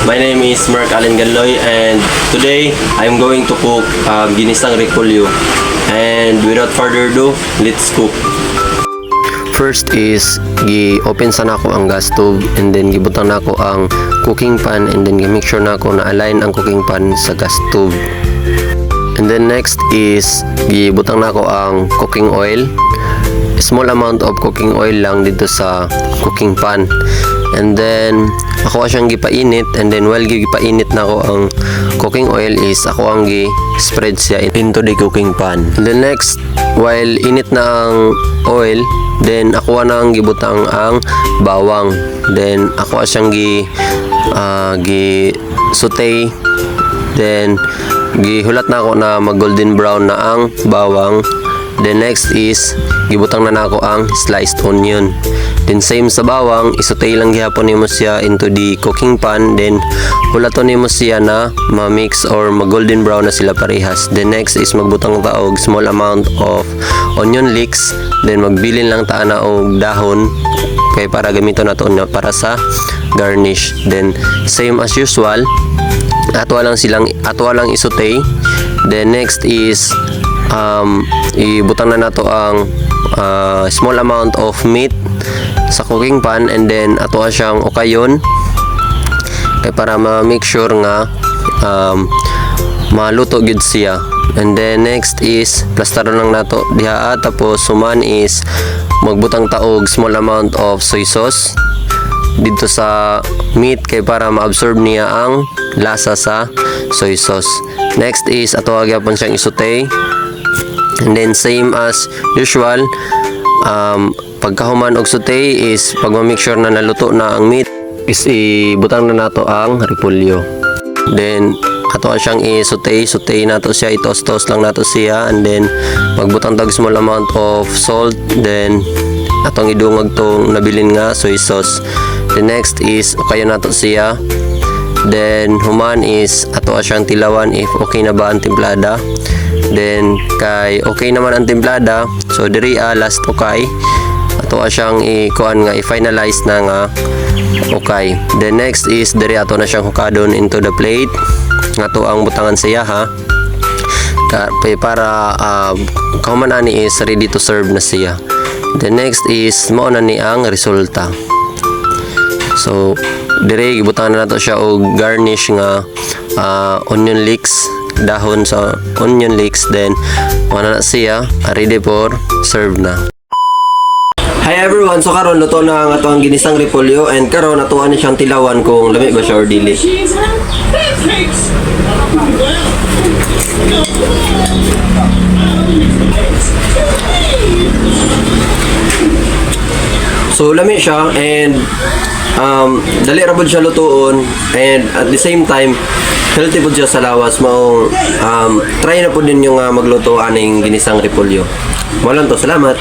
My name is Mark Allen Galloy and today I'm going to cook ginisang repolyo. And without further ado, let's cook. First is gi-open sana ako ang gas stove and then gibutang na ako ang cooking pan and then gi-make sure na ako na align ang cooking pan sa gas stove. And then next is gibutang na ako ang cooking oil. Small amount of cooking oil lang dito sa cooking pan. And then ako siyang gipainit and then while gipainit na ako ang cooking oil is ako ang gi-spread siya into the cooking pan. And then next, while init na ang oil, then ako na ang gibutang ang bawang. Then ako siyang gi-saute. Then gihulat na ako na mag golden brown na ang bawang. Then next is gibutang na ako ang sliced onion. Then same sa bawang, isutay lang gihapon nimo siya into the cooking pan. Then hulaton nimo siya na ma-mix or mag-golden brown na sila parehas. Then next is magbutang ta og small amount of onion leeks. Then magbilin lang ta na og dahon kay para gamito nato na para sa garnish. Then same as usual, atwa lang isutay. Then next is ibutang na nato ang small amount of meat sa cooking pan and then ato siyang okayon kay para ma-make sure nga maluto gid siya. And then next is plastaron lang nato diha, tapos suman is magbutang taog small amount of soy sauce dito sa meat kay para ma-absorb niya ang lasa sa soy sauce. Next is ato gyapon siyang isutay. And then same as usual, pagkahuman og saute is pag ma-make sure na naluto na ang meat is ibutang na nato ang repolyo. Then ato siyang i-saute nato siya, itos-tos lang nato siya and then magbutang tag small amount of salt. Then atong idungag tong nabilin nga soy sauce. The next is okay nato siya. Then human is ato siyang tilawan if okay na ba ang timplada. Then kay okay naman ang timplada, so diri last okay ato siyang i-kuan nga i-finalize na nga okay. Then next is diri ato na siyang hukadon into the plate nga to ang butangan siya ha para kauman ani is ready to serve na siya. The next is mao na ni ang resulta. So diri gibutangan na nato siya og garnish nga onion leeks, dahon sa onion leeks. Then wala na siya ready for serve na. Hi everyone, so karon luto na ang atong ginisang repolyo and karon natuan ni siyang tilawan kung lami ba siya or dili. So lami siya and dali ra pud siya lutuon and at the same time healthy pud siya sa lawas. Maong try na pud ninyo nga magluto aning ginisang repolyo. Mo lang to, salamat.